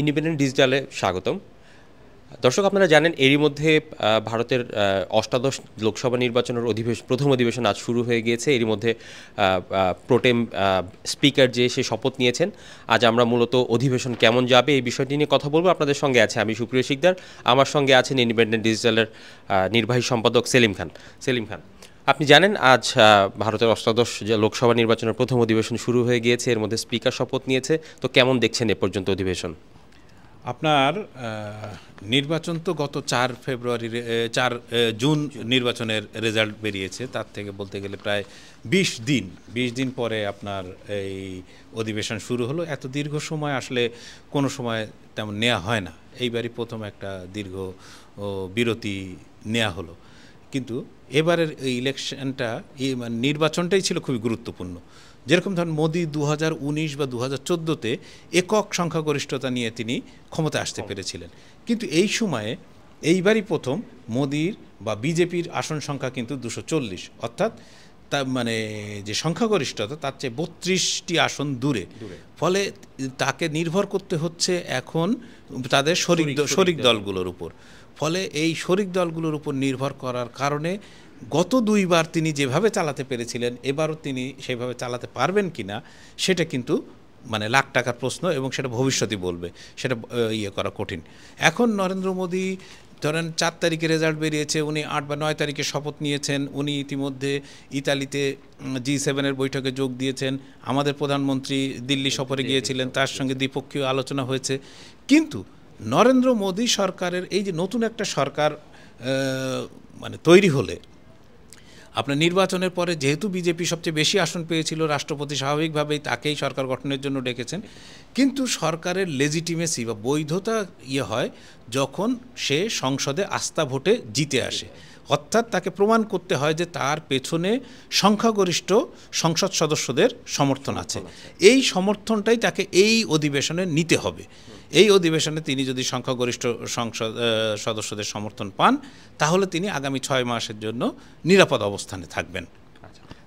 Independent ডিজিটালে স্বাগতম। দর্শক, আপনারা জানেন এরই মধ্যে ভারতের অষ্টাদশ লোকসভা নির্বাচনের প্রথম অধিবেশন আজ শুরু হয়ে গিয়েছে। এরই মধ্যে প্রোটেম স্পিকার যে সে শপথ নিয়েছেন। আজ আমরা মূলত অধিবেশন কেমন যাবে এই বিষয়টি নিয়ে কথা বলবো। আপনাদের সঙ্গে আছে আমি সুপ্রিয় শিকদার, আমার সঙ্গে আছেন ইন্ডিপেন্ডেন্ট ডিজিটালের নির্বাহী সম্পাদক সেলিম খান। আপনি জানেন আজ ভারতের অষ্টাদশ লোকসভা নির্বাচনের প্রথম অধিবেশন শুরু হয়ে গিয়েছে, এর মধ্যে স্পিকার শপথ নিয়েছে। তো কেমন দেখছেন এ পর্যন্ত অধিবেশন? আপনার নির্বাচন তো গত 4 জুন নির্বাচনের রেজাল্ট বেরিয়েছে, তার থেকে বলতে গেলে প্রায় 20 দিন পরে আপনার এই অধিবেশন শুরু হলো। এত দীর্ঘ সময় আসলে কোনো সময় তেমন নেওয়া হয় না, এইবারই প্রথম একটা দীর্ঘ বিরতি নেওয়া হলো। কিন্তু এবারের এই ইলেকশনটা নির্বাচনটাই ছিল খুবই গুরুত্বপূর্ণ। যেরকম ধরেন মোদি 2019 বা 2014-তে একক সংখ্যাগরিষ্ঠতা নিয়ে তিনি ক্ষমতায় আসতে পেরেছিলেন, কিন্তু এই সময়ে এইবারই প্রথম মোদির বা বিজেপির আসন সংখ্যা কিন্তু 240, অর্থাৎ তা মানে যে সংখ্যাগরিষ্ঠতা তার চেয়ে 32টি আসন দূরে। ফলে তাকে নির্ভর করতে হচ্ছে এখন তাদের শরিক দলগুলোর উপর। ফলে এই শরিক দলগুলোর উপর নির্ভর করার কারণে গত 2 বার তিনি যেভাবে চালাতে পেরেছিলেন, এবারও তিনি সেভাবে চালাতে পারবেন কিনা সেটা কিন্তু লাখ টাকার প্রশ্ন, এবং সেটা ভবিষ্যতই বলবে, সেটা করা কঠিন। এখন নরেন্দ্র মোদী ধরেন 4 তারিখে রেজাল্ট বেরিয়েছে, উনি 8 বা 9 তারিখে শপথ নিয়েছেন। উনি ইতিমধ্যে ইতালিতে G7-এর বৈঠকে যোগ দিয়েছেন। আমাদের প্রধানমন্ত্রী দিল্লি সফরে গিয়েছিলেন, তার সঙ্গে দ্বিপক্ষীয় আলোচনা হয়েছে। কিন্তু নরেন্দ্র মোদী সরকারের এই যে নতুন একটা সরকার তৈরি হলে আপনার নির্বাচনের পরে যেহেতু বিজেপি সবচেয়ে বেশি আসন পেয়েছিল, রাষ্ট্রপতি স্বাভাবিকভাবেই তাকেই সরকার গঠনের জন্য ডেকেছেন। কিন্তু সরকারের লেজিটিমেসি বা বৈধতা হয় যখন সে সংসদে আস্থা ভোটে জিতে আসে, অর্থাৎ তাকে প্রমাণ করতে হয় যে তার পেছনে সংখ্যাগরিষ্ঠ সংসদ সদস্যদের সমর্থন আছে। এই সমর্থনটাই তাকে এই অধিবেশনে নিতে হবে। এই অধিবেশনে তিনি যদি সংখ্যাগরিষ্ঠ সংসদ সদস্যদের সমর্থন পান, তাহলে তিনি আগামী 6 মাসের জন্য নিরাপদ অবস্থানে থাকবেন।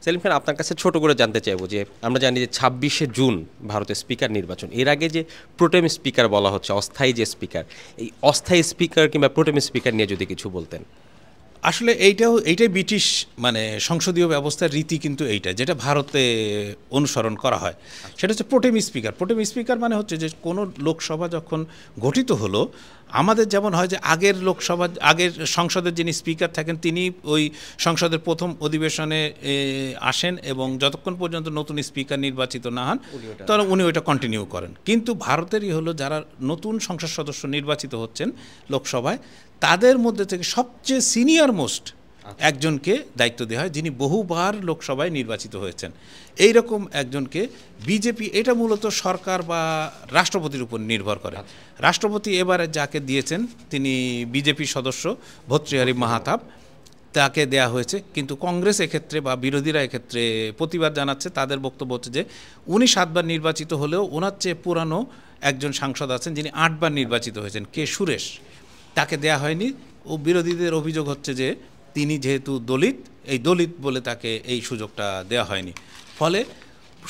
সেলিম খান, আপনার কাছে ছোট করে জানতে চাইবো যে আমরা জানি যে 26শে জুন ভারতের স্পিকার নির্বাচন, এর আগে যে প্রোটেম স্পিকার বলা হচ্ছে, অস্থায়ী যে স্পিকার, এই অস্থায়ী স্পিকার কিংবা প্রোটেম স্পিকার নিয়ে যদি কিছু বলতেন। আসলে এইটাই ব্রিটিশ সংসদীয় ব্যবস্থার রীতি, কিন্তু এইটা যেটা ভারতে অনুসরণ করা হয় সেটা হচ্ছে প্রোটেম স্পিকার। প্রোটেম স্পিকার মানে হচ্ছে যে কোনো লোকসভা যখন গঠিত হলো, আমাদের যেমন হয় যে আগের সংসদের যিনি স্পিকার থাকেন তিনি ওই সংসদের প্রথম অধিবেশনে আসেন, এবং যতক্ষণ পর্যন্ত নতুন স্পিকার নির্বাচিত না হন তখন উনি ওইটা কন্টিনিউ করেন। কিন্তু ভারতেরই হলো যারা নতুন সংসদ সদস্য নির্বাচিত হচ্ছেন লোকসভায়, তাদের মধ্যে থেকে সবচেয়ে সিনিয়র মোস্ট একজনকে দায়িত্ব দেওয়া হয়, যিনি বহুবার লোকসভায় নির্বাচিত হয়েছেন। এই রকম একজনকে বিজেপি, এটা মূলত সরকার বা রাষ্ট্রপতির উপর নির্ভর করে। রাষ্ট্রপতি এবারে যাকে দিয়েছেন তিনি বিজেপি সদস্য ভর্তৃহারি মাহাতাব, তাকে দেয়া হয়েছে। কিন্তু কংগ্রেস এক্ষেত্রে বা বিরোধীরা এক্ষেত্রে প্রতিবাদ জানাচ্ছে। তাদের বক্তব্য হচ্ছে যে উনি 7 বার নির্বাচিত হলেও ওনার চেয়ে পুরানো একজন সাংসদ আছেন যিনি 8 বার নির্বাচিত হয়েছেন, কে সুরেশ, তাকে দেয়া হয়নি। ও বিরোধীদের অভিযোগ হচ্ছে যে তিনি যেহেতু দলিত বলে তাকে এই সুযোগটা দেওয়া হয়নি। ফলে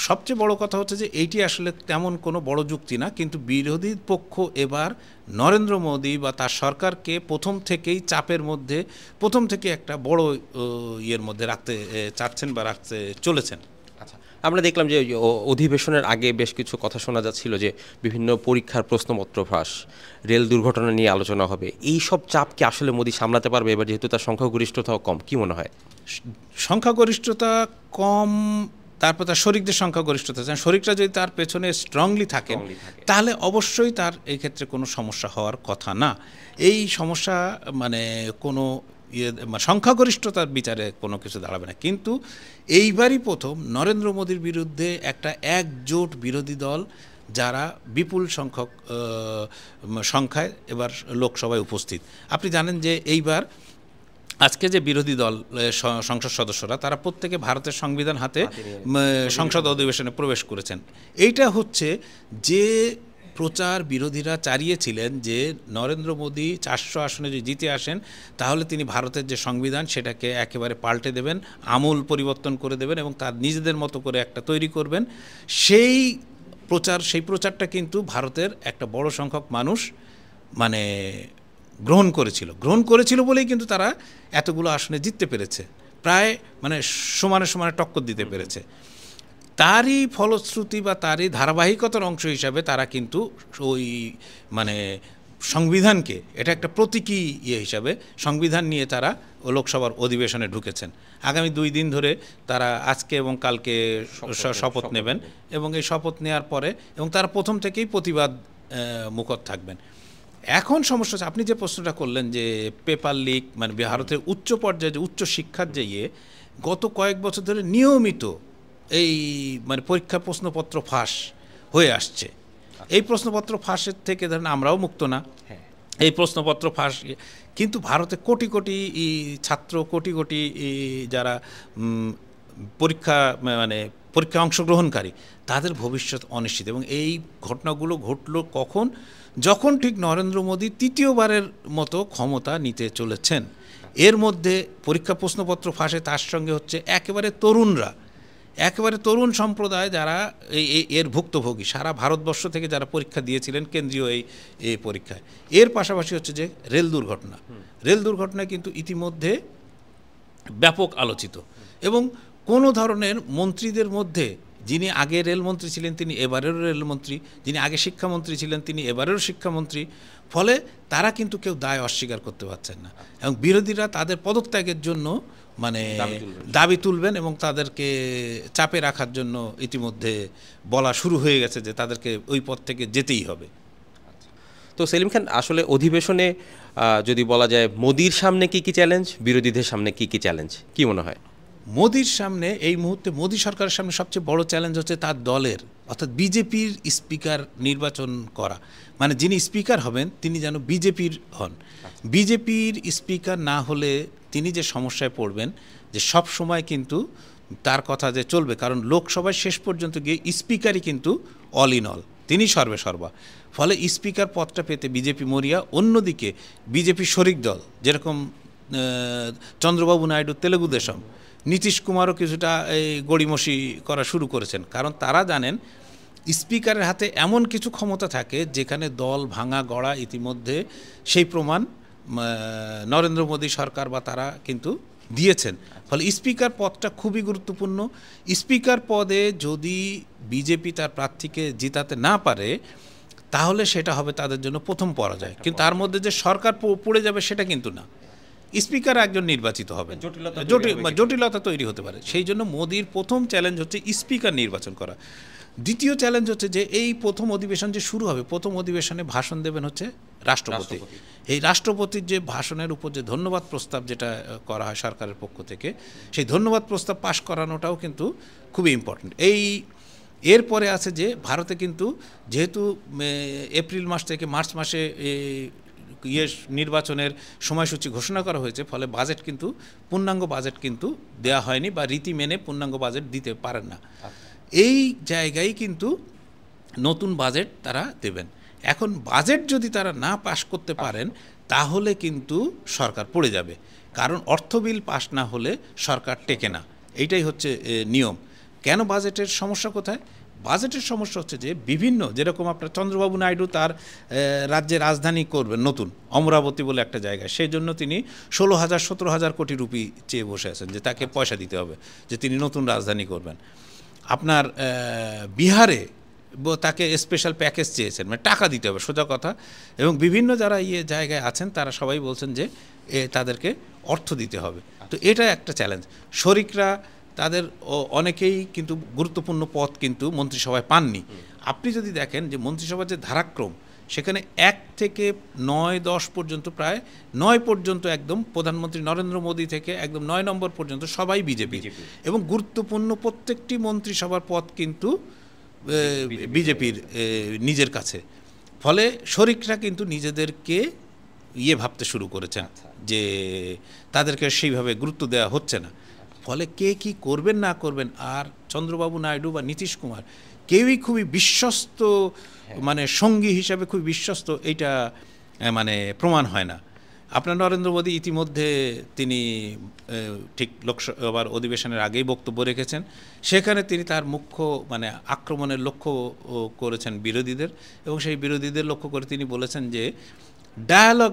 সবচেয়ে বড় কথা হচ্ছে যে এইটি আসলে তেমন কোনো বড় যুক্তি না, কিন্তু বিরোধী পক্ষ এবার নরেন্দ্র মোদী বা তার সরকারকে প্রথম থেকে একটা বড় ইয়ের মধ্যে রাখতে চাচ্ছেন বা রাখতে চলেছেন। আমরা দেখলাম যে অধিবেশনের আগে বেশ কিছু কথা শোনা যাচ্ছিল যে বিভিন্ন পরীক্ষার প্রশ্নপত্র ফাঁস, রেল দুর্ঘটনা নিয়ে আলোচনা হবে। এই সব চাপ কি আসলে মোদী সামলাতে পারবে এবার, যেহেতু তার সংখ্যাগরিষ্ঠতাও কম? কি মনে হয়? সংখ্যাগরিষ্ঠতা কম, তারপর তার শরিকদের সংখ্যাগরিষ্ঠতা, শরিকরা যদি তার পেছনে স্ট্রংলি থাকেন তাহলে অবশ্যই তার এই ক্ষেত্রে কোনো সমস্যা হওয়ার কথা না। এই সমস্যা কোনো সংখ্যাগরিষ্ঠতার বিচারে কোনো কিছু দাঁড়াবে না। কিন্তু এইবারই প্রথম নরেন্দ্র মোদীর বিরুদ্ধে একটা একজোট বিরোধী দল, যারা বিপুল সংখ্যায় এবার লোকসভায় উপস্থিত। আপনি জানেন যে এইবার আজকে যে বিরোধী দল সংসদ সদস্যরা, তারা প্রত্যেকে ভারতের সংবিধান হাতে সংসদ অধিবেশনে প্রবেশ করেছেন। এইটা হচ্ছে যে প্রচার বিরোধীরা চালিয়েছিলেন যে নরেন্দ্র মোদী 400 আসনে যদি জিতে আসেন তাহলে তিনি ভারতের যে সংবিধান সেটাকে একেবারে পাল্টে দেবেন, আমূল পরিবর্তন করে দেবেন এবং তার নিজেদের মতো করে একটা তৈরি করবেন। সেই সেই প্রচারটা কিন্তু ভারতের একটা বড় সংখ্যক মানুষ মানে গ্রহণ করেছিল বলেই কিন্তু তারা এতগুলো আসনে জিততে পেরেছে, প্রায় মানে সমানে সমানে টক্কর দিতে পেরেছে। তারই ফলশ্রুতি বা তারই ধারাবাহিকতার অংশ হিসাবে তারা কিন্তু ওই মানে সংবিধানকে, এটা একটা প্রতীকী হিসাবে সংবিধান নিয়ে তারা লোকসভার অধিবেশনে ঢুকেছেন। আগামী 2 দিন ধরে তারা আজকে এবং কালকে শপথ নেবেন এবং এই শপথ নেওয়ার পরে এবং তারা প্রথম থেকেই প্রতিবাদ মুখর থাকবেন। এখন সমস্যা হচ্ছে, আপনি যে প্রশ্নটা করলেন যে পেপার লিক, মানে ভারতের উচ্চ পর্যায়ে যে উচ্চ শিক্ষার যে গত কয়েক বছর ধরে নিয়মিত এই মানে পরীক্ষা প্রশ্নপত্র ফাঁস হয়ে আসছে। এই প্রশ্নপত্র ফাঁসের থেকে ধরেন আমরাও মুক্ত না, এই প্রশ্নপত্র ফাঁস, কিন্তু ভারতে কোটি কোটি ছাত্র, কোটি কোটি যারা পরীক্ষায় অংশগ্রহণকারী, তাদের ভবিষ্যৎ অনিশ্চিত। এবং এই ঘটনাগুলো ঘটল কখন? যখন ঠিক নরেন্দ্র মোদী তৃতীয়বারের মতো ক্ষমতা নিতে চলেছেন। এর মধ্যে পরীক্ষা প্রশ্নপত্র ফাঁসে তার সঙ্গে হচ্ছে একেবারে তরুণ সম্প্রদায় যারা এর ভুক্তভোগী, সারা ভারতবর্ষ থেকে যারা পরীক্ষা দিয়েছিলেন কেন্দ্রীয় এই পরীক্ষায়। এর পাশাপাশি হচ্ছে যে রেল দুর্ঘটনা কিন্তু ইতিমধ্যে ব্যাপক আলোচিত এবং কোনো ধরনের মন্ত্রীদের মধ্যে, যিনি আগে রেলমন্ত্রী ছিলেন তিনি এবারেরও রেলমন্ত্রী, যিনি আগে শিক্ষামন্ত্রী ছিলেন তিনি এবারেরও শিক্ষামন্ত্রী, ফলে তারা কিন্তু কেউ দায় অস্বীকার করতে পারছেন না এবং বিরোধীরা তাদের পদত্যাগের জন্য মানে দাবি তুলবেন এবং তাদেরকে চাপে রাখার জন্য ইতিমধ্যে বলা শুরু হয়ে গেছে যে তাদেরকে ওই পদ থেকে যেতেই হবে। তো সেলিম খান, আসলে অধিবেশনে যদি বলা যায় মোদির সামনে কি কি চ্যালেঞ্জ, বিরোধীদের সামনে কি কি চ্যালেঞ্জ, কি মনে হয়? মোদির সামনে এই মুহূর্তে, মোদি সরকারের সামনে সবচেয়ে বড় চ্যালেঞ্জ হচ্ছে তার দলের অর্থাৎ বিজেপির স্পিকার নির্বাচন করা। মানে যিনি স্পিকার হবেন তিনি যেন বিজেপির হন। বিজেপির স্পিকার না হলে তিনি যে সমস্যায় পড়বেন যে সব সময় কিন্তু তার কথা যে চলবে, কারণ লোকসভায় শেষ পর্যন্ত গিয়ে স্পিকারই কিন্তু অল ইন অল, তিনি সর্বা। ফলে স্পিকার পদটা পেতে বিজেপি মরিয়া। অন্যদিকে বিজেপি শরিক দল যেরকম চন্দ্রবাবু নাইডু তেলেগু দেশম, নীতিশ কুমারও কিছুটা এই গড়িমসি করা শুরু করেছেন, কারণ তারা জানেন স্পিকারের হাতে এমন কিছু ক্ষমতা থাকে যেখানে দল ভাঙা গড়া ইতিমধ্যে সেই প্রমাণ নরেন্দ্র মোদী সরকার বা তারা কিন্তু দিয়েছেন। ফলে স্পিকার পদটা খুবই গুরুত্বপূর্ণ। স্পিকার পদে যদি বিজেপি তার প্রার্থীকে জিতাতে না পারে তাহলে সেটা হবে তাদের জন্য প্রথম পরাজয়, কিন্তু তার মধ্যে যে সরকার পড়ে যাবে সেটা কিন্তু না, স্পিকার একজন নির্বাচিত হবে, জটিলতা তৈরি হতে পারে। সেই জন্য মোদির প্রথম চ্যালেঞ্জ হচ্ছে স্পিকার নির্বাচন করা। দ্বিতীয় চ্যালেঞ্জ হচ্ছে যে এই প্রথম অধিবেশন যে শুরু হবে, প্রথম অধিবেশনে ভাষণ দেবেন হচ্ছে রাষ্ট্রপতি। এই রাষ্ট্রপতির যে ভাষণের উপর যে ধন্যবাদ প্রস্তাব যেটা করা হয় সরকারের পক্ষ থেকে, সেই ধন্যবাদ প্রস্তাব পাশ করানোটাও কিন্তু খুবই ইম্পর্টেন্ট। এরপরে আছে যে ভারতে কিন্তু যেহেতু এপ্রিল মাস থেকে মার্চ মাসে নির্বাচনের সময়সূচি ঘোষণা করা হয়েছে, ফলে বাজেট কিন্তু পূর্ণাঙ্গ বাজেট কিন্তু দেওয়া হয়নি বা রীতি মেনে পূর্ণাঙ্গ বাজেট দিতে পারেন না। এই জায়গায় কিন্তু নতুন বাজেট তারা দেবেন। এখন বাজেট যদি তারা না পাশ করতে পারেন তাহলে কিন্তু সরকার পড়ে যাবে, কারণ অর্থ বিল পাশ না হলে সরকার টেকে না, এইটাই হচ্ছে নিয়ম। কেন বাজেটের সমস্যা কোথায়? বাজেটের সমস্যা হচ্ছে যে বিভিন্ন, যেরকম আপনার চন্দ্রবাবু নাইডু তার রাজ্যে রাজধানী করবেন নতুন অমরাবতী বলে একটা জায়গায়, সেই জন্য তিনি 16,000-17,000 কোটি রুপি চেয়ে বসে আছেন যে তাকে পয়সা দিতে হবে যে তিনি নতুন রাজধানী করবেন। আপনার বিহারে তাকে স্পেশাল প্যাকেজ চেয়েছেন, মানে টাকা দিতে হবে সোজা কথা, এবং বিভিন্ন যারা জায়গায় আছেন তারা সবাই বলছেন যে তাদেরকে অর্থ দিতে হবে। তো এটা একটা চ্যালেঞ্জ। শরিকরা তাদের অনেকেই কিন্তু গুরুত্বপূর্ণ পদ কিন্তু মন্ত্রিসভায় পাননি। আপনি যদি দেখেন যে মন্ত্রিসভার যে ধারাক্রম, সেখানে 1 থেকে 9-10 পর্যন্ত, প্রায় 9 পর্যন্ত একদম প্রধানমন্ত্রী নরেন্দ্র মোদী থেকে একদম 9 নম্বর পর্যন্ত সবাই বিজেপি, এবং গুরুত্বপূর্ণ প্রত্যেকটি মন্ত্রিসভার পদ কিন্তু বিজেপির নিজের কাছে। ফলে শরিকরা কিন্তু নিজেদেরকে ভাবতে শুরু করেছেন যে তাদেরকে সেইভাবে গুরুত্ব দেওয়া হচ্ছে না। ফলে কে কি করবেন না করবেন, আর চন্দ্রবাবু নাইডু বা নীতিশ কুমার কেউই খুবই বিশ্বস্ত, মানে সঙ্গী হিসাবে খুবই বিশ্বস্ত, এইটা মানে প্রমাণ হয় না। আপনার নরেন্দ্র মোদী ইতিমধ্যে তিনি ঠিক লোকসভার অধিবেশনের আগেই বক্তব্য রেখেছেন, সেখানে তিনি তার মুখ্য মানে আক্রমণের লক্ষ্য করেছেন বিরোধীদের, এবং সেই বিরোধীদের লক্ষ্য করে তিনি বলেছেন যে ডায়ালগ,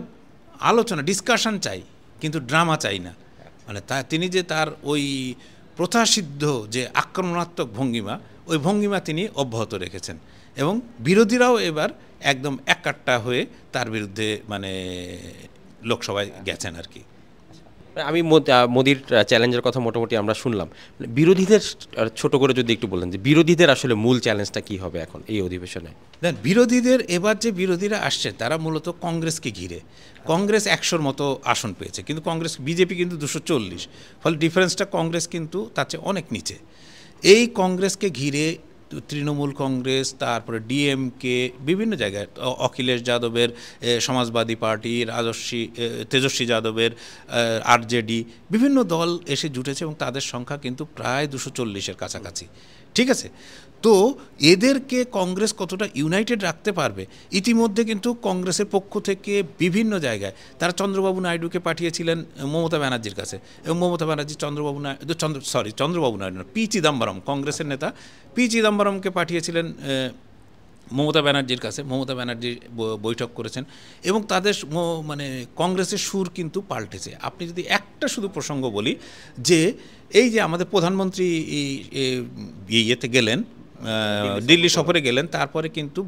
আলোচনা, ডিসকাশন চাই, কিন্তু ড্রামা চাই না। মানে তিনি যে তার ওই প্রথাসিদ্ধ যে আক্রমণাত্মক ভঙ্গিমা, ওই ভঙ্গিমা তিনি অব্যাহত রেখেছেন, এবং বিরোধীরাও এবার একদম এককাট্টা হয়ে তার বিরুদ্ধে মানে লোকসভায় গেছেন আর কি। আমি মোদির চ্যালেঞ্জের কথা মোটামুটি আমরা শুনলাম, বিরোধীদের ছোট করে যদি একটু বলেন যে বিরোধীদের আসলে মূল চ্যালেঞ্জটা কি হবে এখন এই অধিবেশনে? বিরোধীদের এবার যে বিরোধীরা আসছে তারা মূলত কংগ্রেসকে ঘিরে। কংগ্রেস 100-র মতো আসন পেয়েছে, কিন্তু কংগ্রেস, বিজেপি কিন্তু 240, ফলে ডিফারেন্সটা কংগ্রেস কিন্তু তার চেয়ে অনেক নিচে। এই কংগ্রেসকে ঘিরে তৃণমূল কংগ্রেস, তারপরে ডিএমকে, বিভিন্ন জায়গায় অখিলেশ যাদবের সমাজবাদী পার্টি, তেজস্বী যাদবের আরজেডি, বিভিন্ন দল এসে জুটেছে, এবং তাদের সংখ্যা কিন্তু প্রায় 240-এর কাছাকাছি। ঠিক আছে, তো এদেরকে কংগ্রেস কতটা ইউনাইটেড রাখতে পারবে? ইতিমধ্যে কিন্তু কংগ্রেসের পক্ষ থেকে বিভিন্ন জায়গায় তারা চন্দ্রবাবু নাইডুকে পাঠিয়েছিলেন মমতা ব্যানার্জির কাছে, এবং মমতা ব্যানার্জি চন্দ্রবাবু নাইডু পি চিদম্বরম, কংগ্রেসের নেতা পি চিদম্বরমকে পাঠিয়েছিলেন মমতা ব্যানার্জির কাছে। মমতা ব্যানার্জি বৈঠক করেছেন, এবং তাদের মানে কংগ্রেসের সুর কিন্তু পাল্টেছে। আপনি যদি একটা শুধু প্রসঙ্গ বলি, যে এই যে আমাদের প্রধানমন্ত্রী ইয়েতে গেলেন, দিল্লি সফরে গেলেন, তারপরে কিন্তু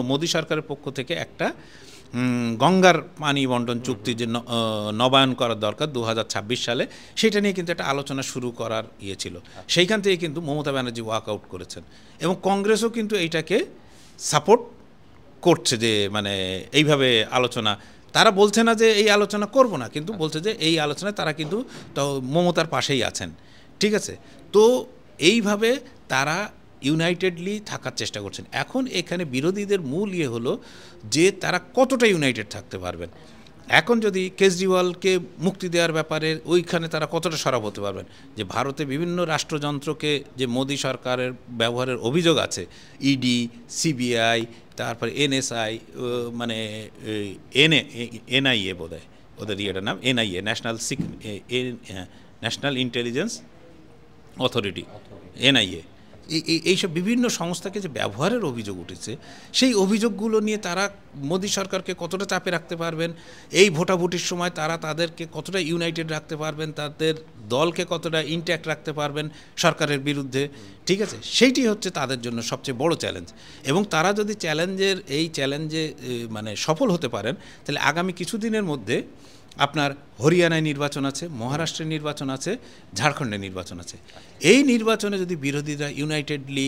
মোদী সরকারের পক্ষ থেকে একটা গঙ্গার পানি বন্টন চুক্তি যে নবায়ন করার দরকার 2026 সালে, সেটা নিয়ে কিন্তু একটা আলোচনা শুরু করার ইয়ে ছিল। সেইখান থেকে কিন্তু মমতা ব্যানার্জি ওয়াক আউট করেছেন, এবং কংগ্রেসও কিন্তু এইটাকে সাপোর্ট করছে, যে মানে এইভাবে আলোচনা, তারা বলছে না যে এই আলোচনা করব না, কিন্তু বলছে যে এই আলোচনায় তারা কিন্তু মমতার পাশেই আছেন। ঠিক আছে, তো এইভাবে তারা ইউনাইটেডলি থাকার চেষ্টা করছেন। এখন এখানে বিরোধীদের মূল ইয়ে হলো যে তারা কতটা ইউনাইটেড থাকতে পারবেন। এখন যদি কেজরিওয়ালকে মুক্তি দেওয়ার ব্যাপারে ওইখানে তারা কতটা সরব হতে পারবেন, যে ভারতে বিভিন্ন রাষ্ট্রযন্ত্রকে যে মোদী সরকারের ব্যবহারের অভিযোগ আছে, ইডি, সিবিআই, তারপরে এনএসআই, মানে এনআইএ বোধহয় ওদের ইয়েটার নাম, NIA, national intelligence authority, NIA, এইসব বিভিন্ন সংস্থাকে যে ব্যবহারের অভিযোগ উঠেছে, সেই অভিযোগগুলো নিয়ে তারা মোদী সরকারকে কতটা চাপে রাখতে পারবেন, এই ভোটাভুটির সময় তারা তাদেরকে কতটা ইউনাইটেড রাখতে পারবেন, তাদের দলকে কতটা ইনট্যাক্ট রাখতে পারবেন সরকারের বিরুদ্ধে। ঠিক আছে, সেইটি হচ্ছে তাদের জন্য সবচেয়ে বড় চ্যালেঞ্জ, এবং তারা যদি এই চ্যালেঞ্জে মানে সফল হতে পারেন, তাহলে আগামী কিছুদিনের মধ্যে আপনার হরিয়ানায় নির্বাচন আছে, মহারাষ্ট্রের নির্বাচন আছে, ঝাড়খণ্ডে নির্বাচন আছে। এই নির্বাচনে যদি বিরোধীরা ইউনাইটেডলি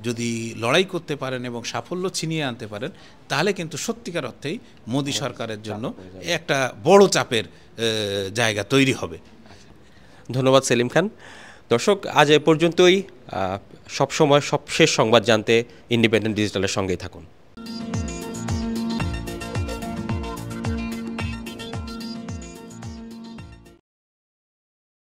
যদি লড়াই করতে পারেন এবং সাফল্য ছিনিয়ে আনতে পারেন, তাহলে কিন্তু সত্যিকার অর্থেই মোদী সরকারের জন্য একটা বড় চাপের জায়গা তৈরি হবে। ধন্যবাদ সেলিম খান। দর্শক, আজ এ পর্যন্তই। সবসময় সব শেষ সংবাদ জানতে ইন্ডিপেন্ডেন্ট ডিজিটালের সঙ্গেই থাকুন।